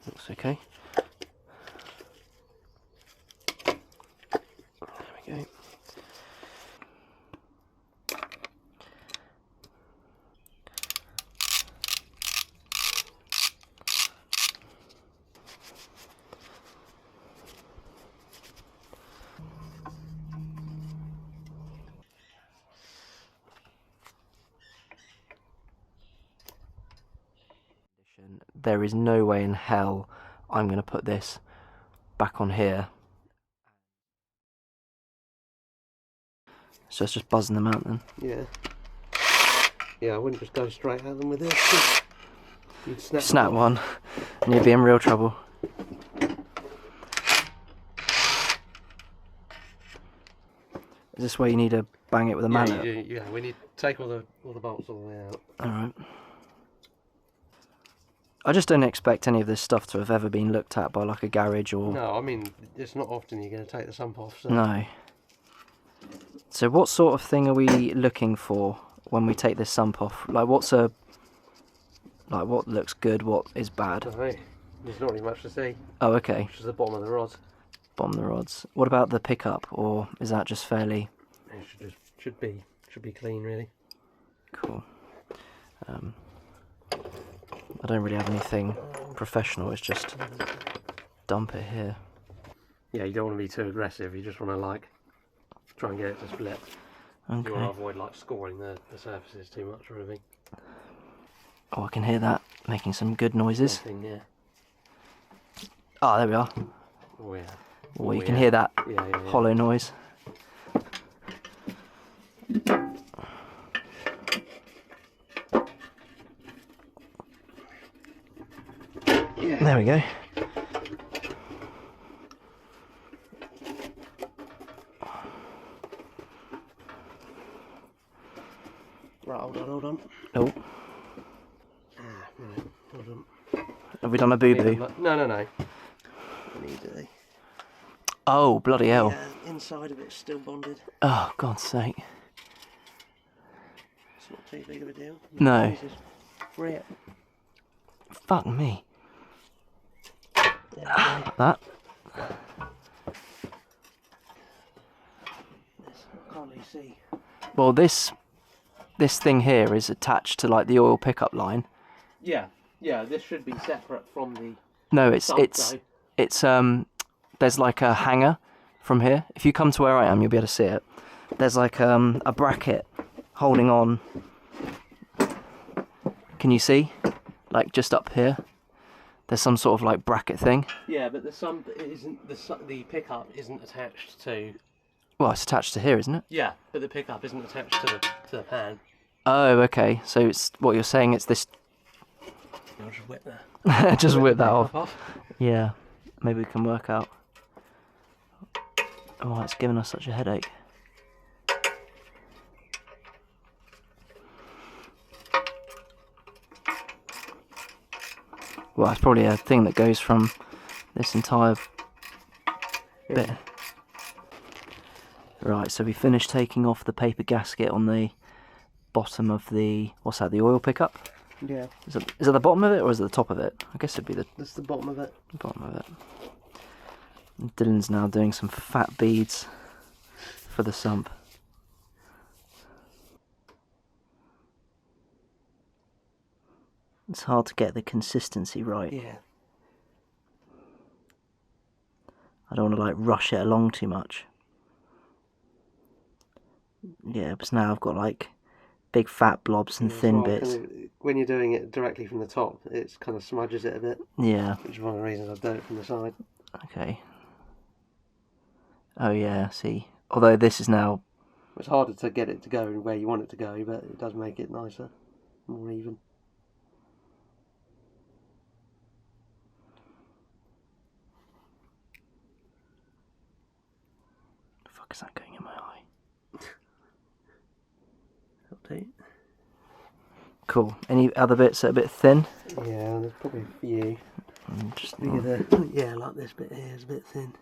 Looks okay. There we go. There is no way in hell I'm going to put this back on here. So it's just buzzing them out then? Yeah. Yeah, I wouldn't just go straight at them with this. You'd snap one and you'd be in real trouble. Is this where you need to bang it with a mallet? Yeah, we need to take all the bolts all the way out. Alright. I just don't expect any of this stuff to have ever been looked at by like a garage or... No, I mean, it's not often you're going to take the sump off. So. No. So what sort of thing are we looking for when we take this sump off? Like what's a... Like what looks good, what is bad? Okay. There's not really much to see. Oh, okay. Which is the bottom of the rods. Bottom of the rods. What about the pickup, or is that just fairly... It should be clean, really. Cool. I don't really have anything professional, it's just dump it here. Yeah, you don't want to be too aggressive, you just want to like try and get it to split. Okay. You want to avoid like scoring the surfaces too much or anything. Oh, I can hear that making some good noises. Nothing, yeah. Oh, there we are. Oh yeah. Oh, you can hear that hollow noise. Yeah. There we go. Right, hold on. Oh. Right, hold on. Have we done a boo-boo? No. Oh, bloody hell. Yeah, inside of it's still bonded. Oh, God's sake. It's not too big of a deal. No. Free it. Fuck me. That. Can't really see. Well, this thing here is attached to like the oil pickup line. Yeah, this should be separate from the... No, it's there's like a hanger from here. If you come to where I am, you'll be able to see it. There's like a bracket holding on. Can you see? Like just up here. There's some sort of like bracket thing. Yeah, but the sump isn't the pickup isn't attached to. Well, it's attached to here, isn't it? Yeah, but the pickup isn't attached to the pan. Oh, okay. So it's what you're saying. It's this. I'll just whip that. Just whip that off. Yeah, maybe we can work out. Oh, it's giving us such a headache. Well, it's probably a thing that goes from this entire bit. Right, so we finished taking off the paper gasket on the bottom of the, what's that, the oil pickup? Yeah. Is it the bottom of it or is it the top of it? I guess it'd be the... That's the bottom of it. Bottom of it. And Dylan's now doing some fat beads for the sump. It's hard to get the consistency right. Yeah. I don't want to like rush it along too much. Yeah, but now I've got like big fat blobs and thin bits. When you're doing it directly from the top, it kind of smudges it a bit. Yeah. Which is one of the reasons I've done it from the side. Okay. Oh yeah, see. Although this is now... It's harder to get it to go where you want it to go, but it does make it nicer, more even. The fuck is that going in my eye? Update. Cool. Any other bits that are a bit thin? Yeah, there's probably a few. Just yeah, like this bit here is a bit thin.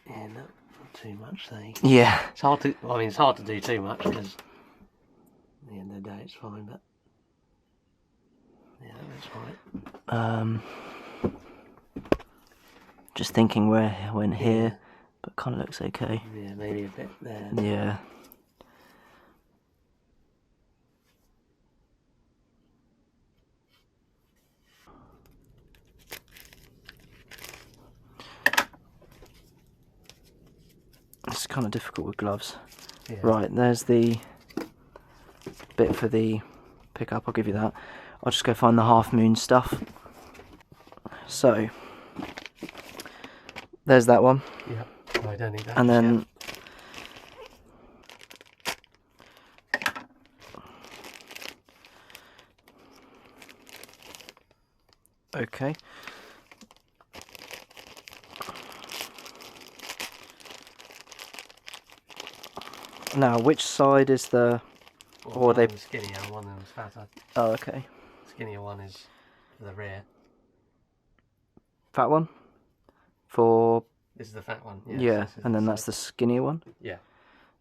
Yeah, not too much, though. Yeah. It's hard to. I mean, it's hard to do too much because it's fine, but yeah, that's right. Just thinking where it went Yeah. here, but kind of looks okay. Yeah, maybe a bit there. Yeah. It's kind of difficult with gloves. Yeah. Right, there's the bit for the pickup, I'll give you that. I'll just go find the half moon stuff. So, there's that one. Yeah. Oh, I don't need that. And then okay. Now, which side is the... Or they the skinnier, one that was fatter. Oh, okay. Skinnier one is for the rear. Fat one? For... This is the fat one. Yes, yeah, and then that's the skinnier one? Yeah.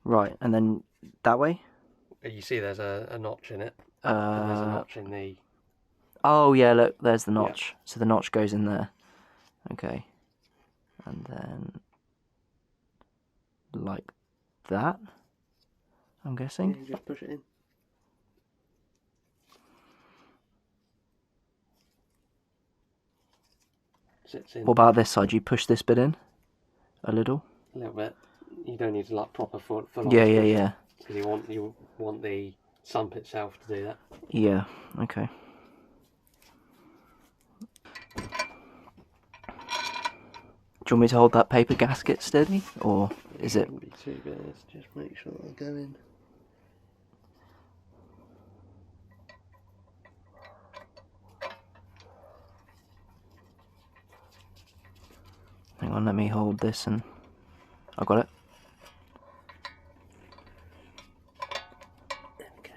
Right, and then that way? You see there's a notch in it. And there's a notch in the... Oh, yeah, look, there's the notch. Yeah. So the notch goes in there. Okay. And then... like that, I'm guessing? Yeah, you just push it in. Sits in. What about this side? You push this bit in? A little? A little bit. You don't need to like proper full on. Yeah. Because you want the sump itself to do that. Yeah, okay. Do you want me to hold that paper gasket steady, or is it? Wouldn't be too bad. Just make sure I go in. Hang on, let me hold this and I got it. Okay.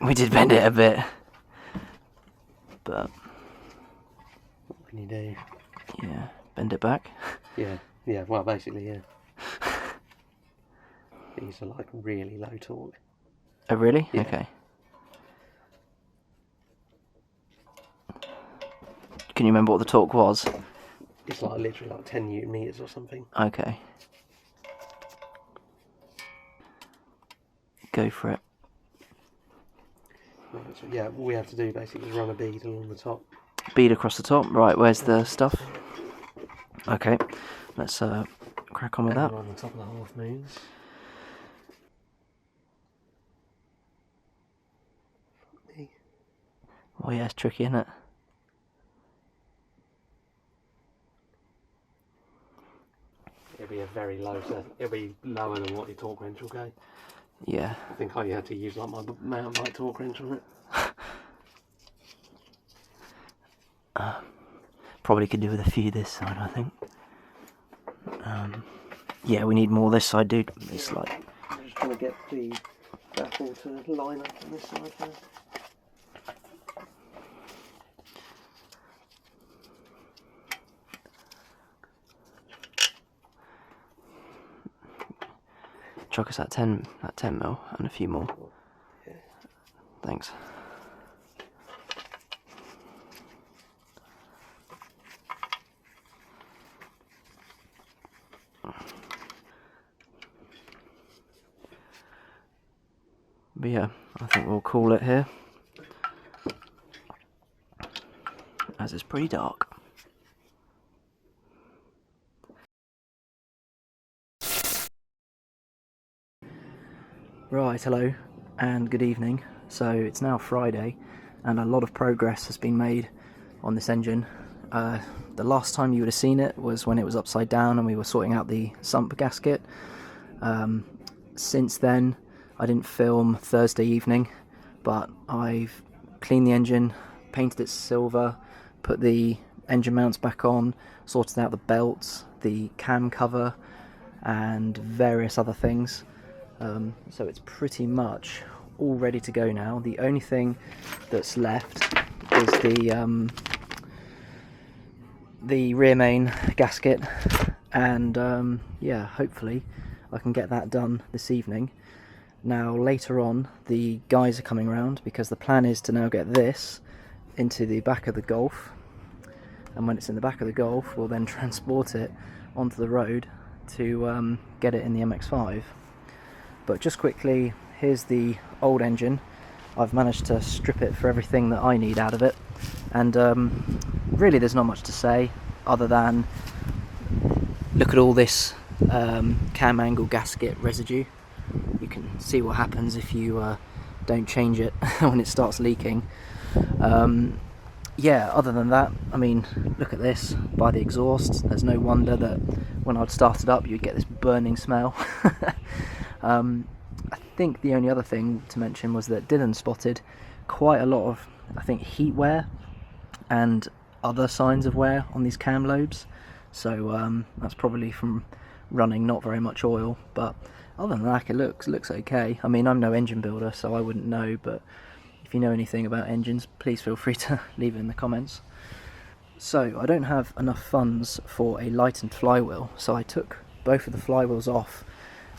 We did bend it a bit, but what can you do? Yeah, bend it back. Yeah. Well, basically, yeah. These are like really low torque. Oh, really? Yeah. Okay. Can you remember what the torque was? It's like literally like 10 newton meters or something. Okay. Go for it. So, yeah, all we have to do basically is run a bead along the top. Bead across the top. Right, where's the stuff? Okay, let's crack on with that. On the top of the half moons. Oh yeah, it's tricky, isn't it? It'll be a very low set. It'll be lower than what your torque wrench will go. Yeah. I think I had to use like my mountain bike torque wrench on it. Probably could do with a few this side, I think. Yeah, we need more this side, dude. It's like... I'm just trying to get the baffle to line up on this side there. Chuck us that 10 mil and a few more. Yeah. Thanks. But yeah, I think we'll call it here, as it's pretty dark. Right, hello and good evening. So it's now Friday and a lot of progress has been made on this engine. The last time you would have seen it was when it was upside down and we were sorting out the sump gasket. Since then I didn't film Thursday evening, but I've cleaned the engine, painted it silver, put the engine mounts back on, sorted out the belts, the cam cover and various other things. So it's pretty much all ready to go now. The only thing that's left is the rear main gasket, and yeah, hopefully I can get that done this evening. Now later on the guys are coming round because the plan is to now get this into the back of the Golf, and when it's in the back of the Golf we'll then transport it onto the road to get it in the MX5. But just quickly, here's the old engine. I've managed to strip it for everything that I need out of it, and really there's not much to say other than look at all this cam angle gasket residue. You can see what happens if you don't change it when it starts leaking. Yeah, other than that, I mean, look at this, by the exhaust. There's no wonder that when I'd start it up you'd get this burning smell. I think the only other thing to mention was that Dylan spotted quite a lot of, I think, heat wear and other signs of wear on these cam lobes, so that's probably from running not very much oil. But other than that, it looks okay. I mean, I'm no engine builder, so I wouldn't know, but if you know anything about engines, please feel free to leave it in the comments. So I don't have enough funds for a lightened flywheel, so I took both of the flywheels off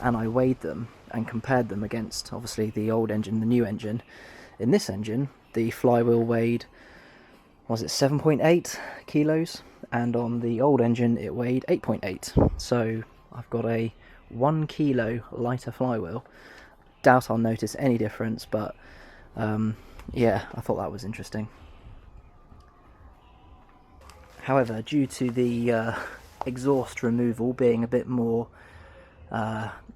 and I weighed them and compared them against, obviously, the old engine, the new engine. In this engine, the flywheel weighed, was it 7.8 kilos, and on the old engine it weighed 8.8. So I've got a 1 kilo lighter flywheel. Doubt I'll notice any difference, but yeah, I thought that was interesting. However, due to the exhaust removal being a bit more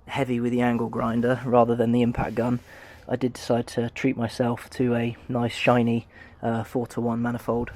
heavy with the angle grinder rather than the impact gun, I did decide to treat myself to a nice shiny 4:1 manifold.